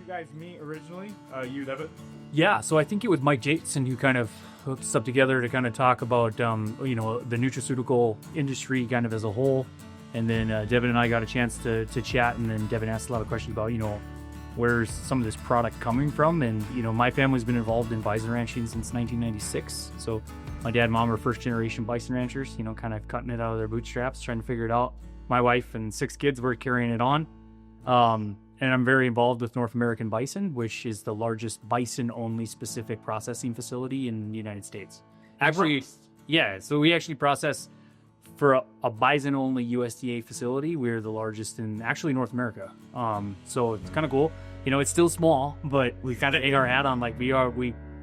guys meet originally? You, Devitt? Yeah, so I think it was Mike Jason who kind of hooked us up together to kind of talk about, the nutraceutical industry kind of as a whole. And then Devin and I got a chance to chat, and then Devin asked a lot of questions about, where's some of this product coming from. And, my family's been involved in bison ranching since 1996. So my dad and mom are first generation bison ranchers, kind of cutting it out of their bootstraps, trying to figure it out. My wife and 6 kids were carrying it on. And I'm very involved with North American Bison, which is the largest bison-only specific processing facility in the United States. Actually, yeah, so we actually process for a bison-only USDA facility. We're the largest in actually North America. So it's kind of cool. It's still small, but we kind of hang our hat on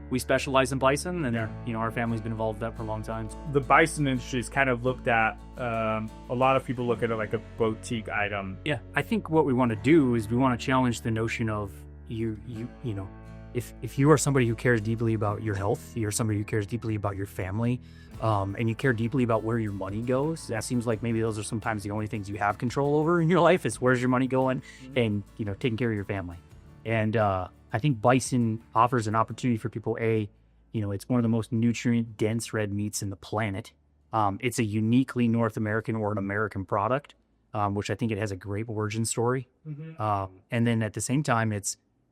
we specialize in bison, and our family's been involved with that for a long time. The bison industry is kind of looked at, a lot of people look at it like a boutique item. Yeah, I think what we want to do is we want to challenge the notion of if you are somebody who cares deeply about your health, you're somebody who cares deeply about your family, and you care deeply about where your money goes. That seems like maybe those are sometimes the only things you have control over in your life is where's your money going, and taking care of your family. And I think bison offers an opportunity for people. It's one of the most nutrient-dense red meats in the planet. It's a uniquely North American or an American product, which I think it has a great origin story. Mm-hmm. And then at the same time,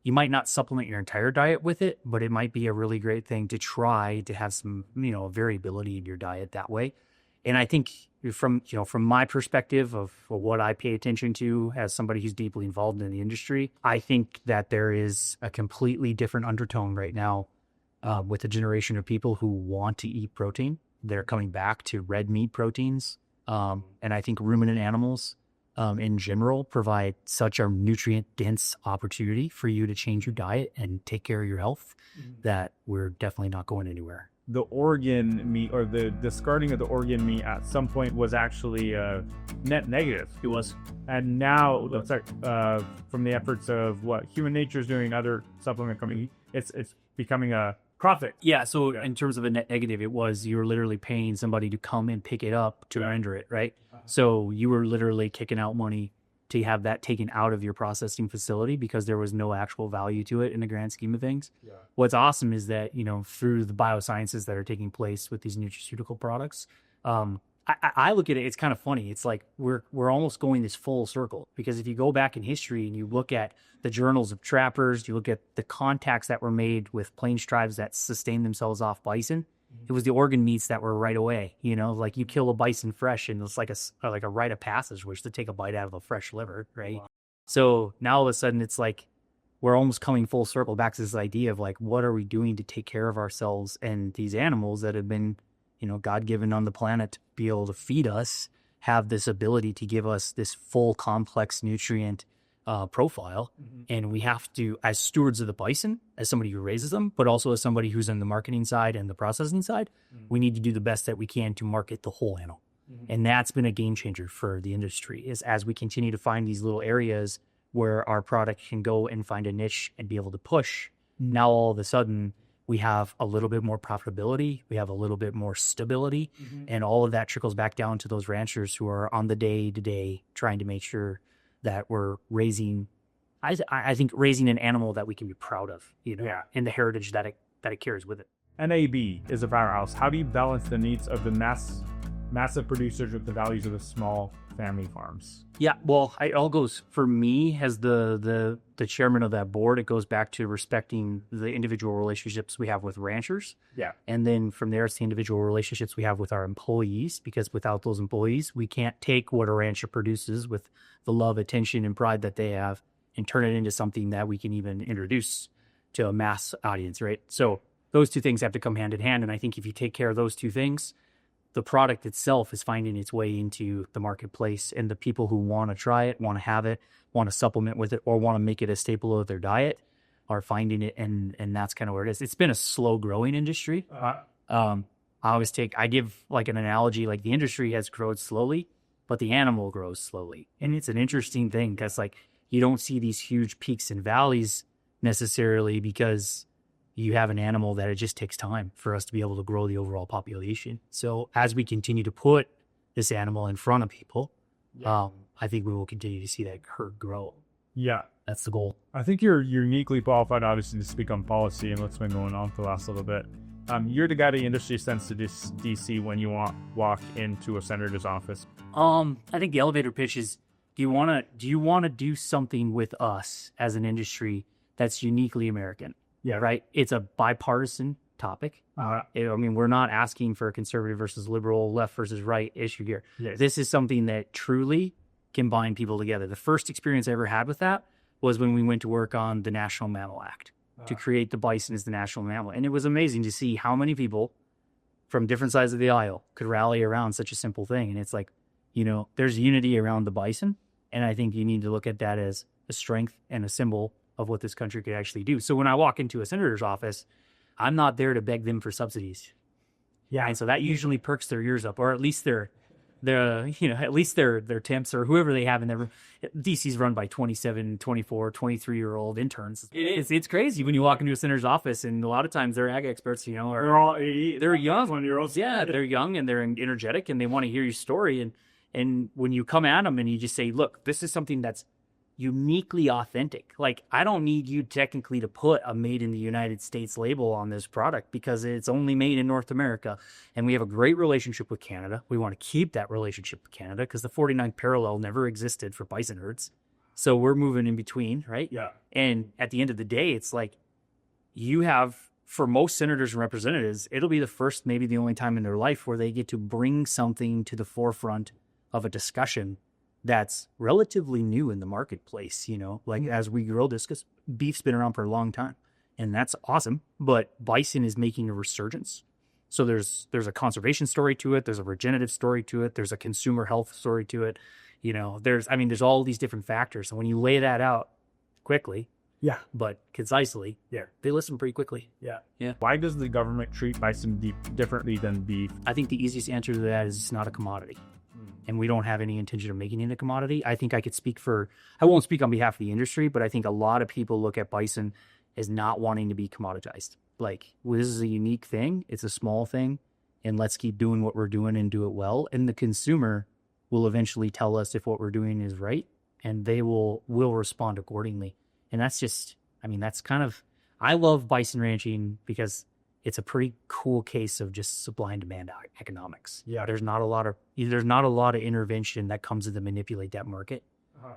you might not supplement your entire diet with it, but it might be a really great thing to try to have some, variability in your diet that way. And I think from my perspective of what I pay attention to as somebody who's deeply involved in the industry, I think that there is a completely different undertone right now with a generation of people who want to eat protein. They're coming back to red meat proteins. And I think ruminant animals in general provide such a nutrient-dense opportunity for you to change your diet and take care of your health that we're definitely not going anywhere. The organ meat, or the discarding of the organ meat at some point was actually net negative. It was. And now, from the efforts of what Human Nature is doing, other supplement companies, it's becoming a profit. Yeah, so in terms of a net negative, you were literally paying somebody to come and pick it up to render it, right? So you were literally kicking out money to have that taken out of your processing facility because there was no actual value to it in the grand scheme of things. Yeah. What's awesome is that, through the biosciences that are taking place with these nutraceutical products, I look at it, it's kind of funny. It's like we're almost going this full circle, because if you go back in history and you look at the journals of trappers, you look at the contacts that were made with plains tribes that sustained themselves off bison, it was the organ meats that were right away. Like you kill a bison fresh and it's like a rite of passage, which to take a bite out of a fresh liver, right? Wow. So now all of a sudden it's like we're almost coming full circle back to this idea of like, what are we doing to take care of ourselves and these animals that have been, God-given on the planet to be able to feed us, have this ability to give us this full complex nutrient profile. Mm-hmm. And we have to, as stewards of the bison, as somebody who raises them, but also as somebody who's on the marketing side and the processing side, we need to do the best that we can to market the whole animal. Mm-hmm. And that's been a game changer for the industry, is as we continue to find these little areas where our product can go and find a niche and be able to push. Now all of a sudden we have a little bit more profitability, we have a little bit more stability, and all of that trickles back down to those ranchers who are on the day-to-day trying to make sure that we're raising, I think, raising an animal that we can be proud of, and the heritage that it carries with it. NAB is a powerhouse. How do you balance the needs of the massive producers with the values of the small family farms? Yeah, well, it all goes, for me as the chairman of that board, it goes back to respecting the individual relationships we have with ranchers. Yeah. And then from there, it's the individual relationships we have with our employees, because without those employees, we can't take what a rancher produces with the love, attention, and pride that they have and turn it into something that we can even introduce to a mass audience, right? So those two things have to come hand in hand. And I think if you take care of those two things, the product itself is finding its way into the marketplace, and the people who want to try it, want to have it, want to supplement with it, or want to make it a staple of their diet are finding it. And that's kind of where it is. It's been a slow growing industry. I give like an analogy, like the industry has grown slowly, but the animal grows slowly. And it's an interesting thing because like you don't see these huge peaks and valleys necessarily because you have an animal that it just takes time for us to be able to grow the overall population. So as we continue to put this animal in front of people, I think we will continue to see that herd grow. Yeah. That's the goal. I think you're uniquely qualified, obviously, to speak on policy and what's been going on for the last little bit. You're the guy the industry sends to this DC when you walk into a senator's office. I think the elevator pitch is: do you want to do something with us as an industry that's uniquely American? Yeah. Right. It's a bipartisan topic. I mean, we're not asking for a conservative versus liberal, left versus right issue here. Yes. This is something that truly can bind people together. The first experience I ever had with that was when we went to work on the National Mammal Act to create the bison as the national mammal. And it was amazing to see how many people from different sides of the aisle could rally around such a simple thing. And it's like, there's unity around the bison. And I think you need to look at that as a strength and a symbol of what this country could actually do. So when I walk into a senator's office, I'm not there to beg them for subsidies. Yeah. And so that usually perks their ears up, or at least their temps or whoever they have in their DC's run by 27, 24, 23-year-old interns. It's crazy when you walk into a senator's office, and a lot of times they're ag experts, they're young. 20-year-olds. Yeah, they're young and they're energetic and they want to hear your story. And when you come at them and you just say, look, this is something that's uniquely authentic. Like, I don't need you technically to put a made in the United States label on this product because it's only made in North America. And we have a great relationship with Canada. We want to keep that relationship with Canada because the 49th parallel never existed for bison herds. So we're moving in between, right? Yeah. And at the end of the day, it's like you have, for most senators and representatives, it'll be the first, maybe the only time in their life where they get to bring something to the forefront of a discussion that's relatively new in the marketplace, as we grow this, because beef's been around for a long time, and that's awesome. But bison is making a resurgence. So there's a conservation story to it. There's a regenerative story to it. There's a consumer health story to it. There's all these different factors. And when you lay that out quickly, yeah, but concisely, they listen pretty quickly. Yeah. Yeah. Why does the government treat bison differently than beef? I think the easiest answer to that is it's not a commodity. And we don't have any intention of making it a commodity. I think I won't speak on behalf of the industry, but I think a lot of people look at bison as not wanting to be commoditized. Like, well, this is a unique thing. It's a small thing. And let's keep doing what we're doing and do it well. And the consumer will eventually tell us if what we're doing is right. And they will respond accordingly. And that's just, that's kind of, I love bison ranching because it's a pretty cool case of just supply and demand economics. Yeah. There's not a lot of intervention that comes in to manipulate that market.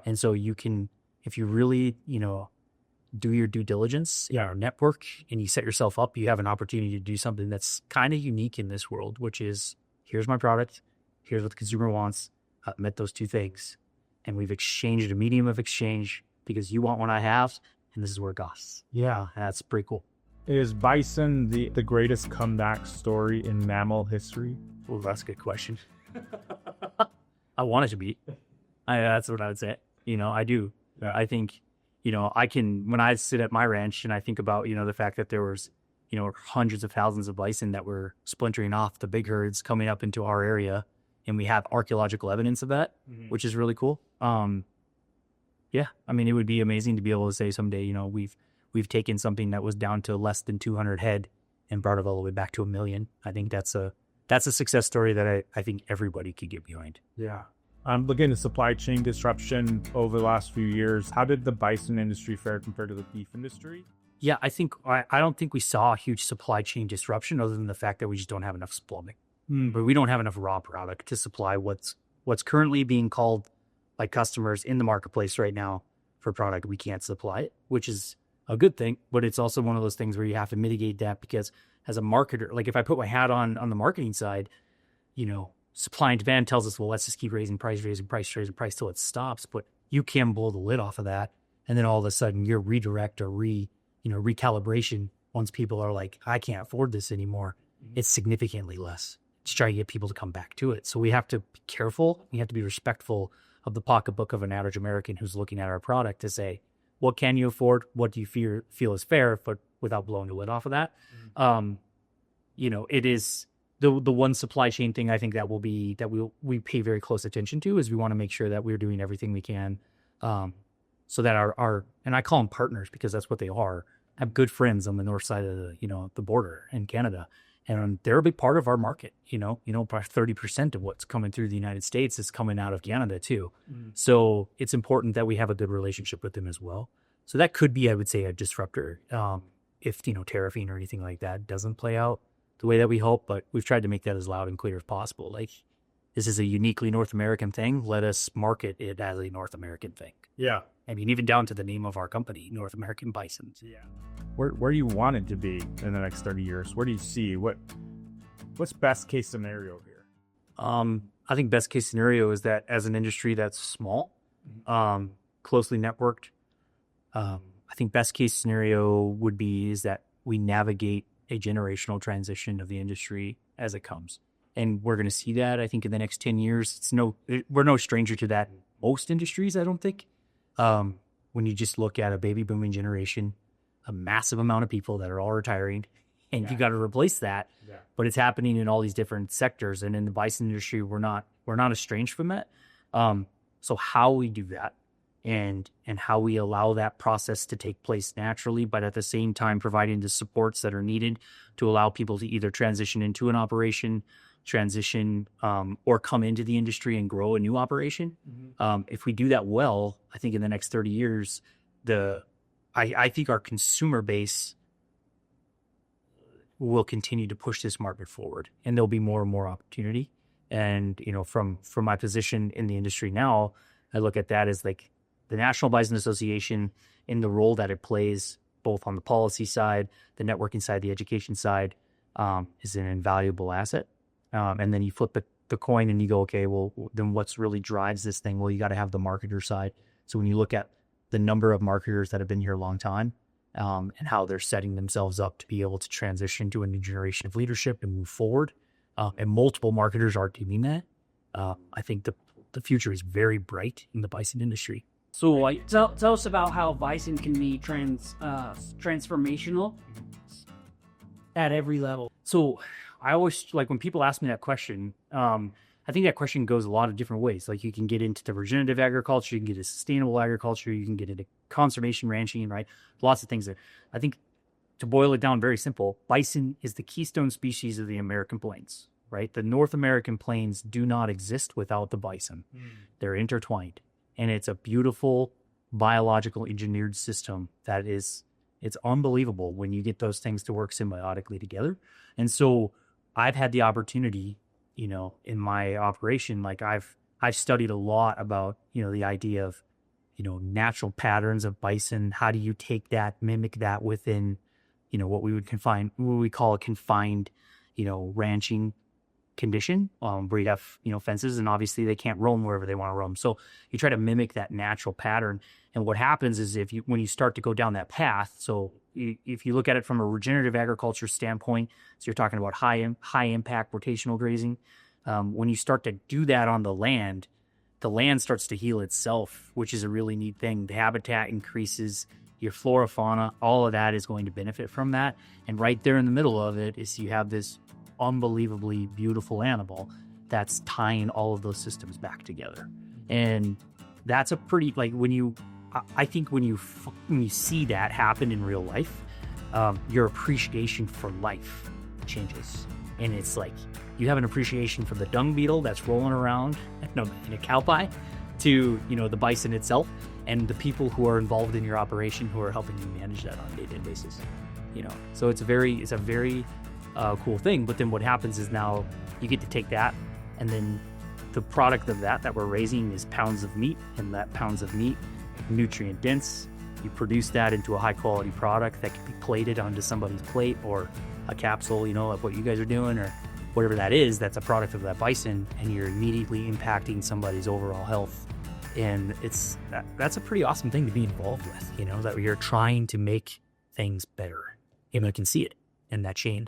And so you can, if you really, do your due diligence, network, and you set yourself up, you have an opportunity to do something that's kind of unique in this world, which is, here's my product, here's what the consumer wants. I've met those two things. And we've exchanged a medium of exchange because you want what I have, and this is where it goes. Yeah, that's pretty cool. Is bison the greatest comeback story in mammal history? Well, that's a good question. I want it to be. That's what I would say. I do. Yeah. I think, when I sit at my ranch and I think about, the fact that there was, hundreds of thousands of bison that were splintering off the big herds coming up into our area, and we have archaeological evidence of that, which is really cool. It would be amazing to be able to say someday, we've taken something that was down to less than 200 head and brought it all the way back to 1 million. I think that's a success story that I think everybody could get behind. Yeah. Looking at supply chain disruption over the last few years, how did the bison industry fare compared to the beef industry? Yeah, I don't think we saw a huge supply chain disruption other than the fact that we just don't have enough plumbing. But we don't have enough raw product to supply what's currently being called by customers in the marketplace right now for product. We can't supply it, which is a good thing, but it's also one of those things where you have to mitigate that because as a marketer, like if I put my hat on the marketing side, supply and demand tells us, well, let's just keep raising price till it stops. But you can blow the lid off of that. And then all of a sudden your redirect or recalibration, once people are like, I can't afford this anymore, it's significantly less to try to get people to come back to it. So we have to be careful. We have to be respectful of the pocketbook of an average American who's looking at our product to say, what can you afford? What do you feel is fair, but without blowing the lid off of that? It is the one supply chain thing I think that we pay very close attention to is we want to make sure that we're doing everything we can so that our and I call them partners because that's what they are. I have good friends on the north side of the border in Canada, And they're a big part of our market, probably 30% of what's coming through the United States is coming out of Canada too. So it's important that we have a good relationship with them as well. So that could be, I would say, a disruptor if, tariffing or anything like that doesn't play out the way that we hope. But we've tried to make that as loud and clear as possible. Like, this is a uniquely North American thing. Let us market it as a North American thing. Yeah. I mean, even down to the name of our company, North American Bison. Yeah. Where do you want it to be in the next 30 years? Where do you see what's best case scenario here? I think best case scenario is that as an industry that's small, closely networked, I think best case scenario is that we navigate a generational transition of the industry as it comes. And we're going to see that, I think, in the next 10 years. We're no stranger to that in most industries, I don't think. When you just look at a baby booming generation, a massive amount of people that are all retiring, and you got to replace that. Yeah. But it's happening in all these different sectors. And in the bison industry, we're not estranged from that. So how we do that and how we allow that process to take place naturally, but at the same time providing the supports that are needed to allow people to either transition into an operation, or come into the industry and grow a new operation. If we do that well, I think in the next 30 years, I think our consumer base will continue to push this market forward, and there'll be more and more opportunity. And, from my position in the industry now, I look at that as like the National Bison Association in the role that it plays, both on the policy side, the networking side, the education side, is an invaluable asset. And then you flip the coin and you go, okay, well, then what's really drives this thing? Well, you got to have the marketer side. So when you look at the number of marketers that have been here a long time, and how they're setting themselves up to be able to transition to a new generation of leadership and move forward, and multiple marketers are doing that, I think the future is very bright in the bison industry. So tell us about how bison can be transformational at every level. So I always, like, when people ask me that question, I think that question goes a lot of different ways. Like, you can get into the regenerative agriculture, you can get into sustainable agriculture, you can get into conservation ranching, right? Lots of things there. I think, to boil it down very simple, bison is the keystone species of the American plains, right? The North American plains do not exist without the bison. They're intertwined. And it's a beautiful biological engineered system it's unbelievable when you get those things to work symbiotically together. And so I've had the opportunity, in my operation, like I've studied a lot about, the idea of, natural patterns of bison. How do you take that, mimic that within, what we call a confined, ranching condition, where you have, fences, and obviously they can't roam wherever they want to roam. So you try to mimic that natural pattern. And what happens is when you start to go down that path, so if you look at it from a regenerative agriculture standpoint, so you're talking about high impact rotational grazing, when you start to do that on the land starts to heal itself, which is a really neat thing. The habitat increases, your flora, fauna, all of that is going to benefit from that. And right there in the middle of it is you have this unbelievably beautiful animal that's tying all of those systems back together. And that's a pretty, like, I think when you see that happen in real life, your appreciation for life changes. And it's like you have an appreciation for the dung beetle that's rolling around in a cow pie, to the bison itself and the people who are involved in your operation who are helping you manage that on a day-to-day basis. So it's a very cool thing. But then what happens is now you get to take that, and then the product of that we're raising is pounds of meat, and that pounds of meat, nutrient dense. You produce that into a high quality product that can be plated onto somebody's plate, or a capsule, like what you guys are doing, or whatever that is, that's a product of that bison, and you're immediately impacting somebody's overall health. And that's a pretty awesome thing to be involved with, that you're trying to make things better. I can see it in that chain.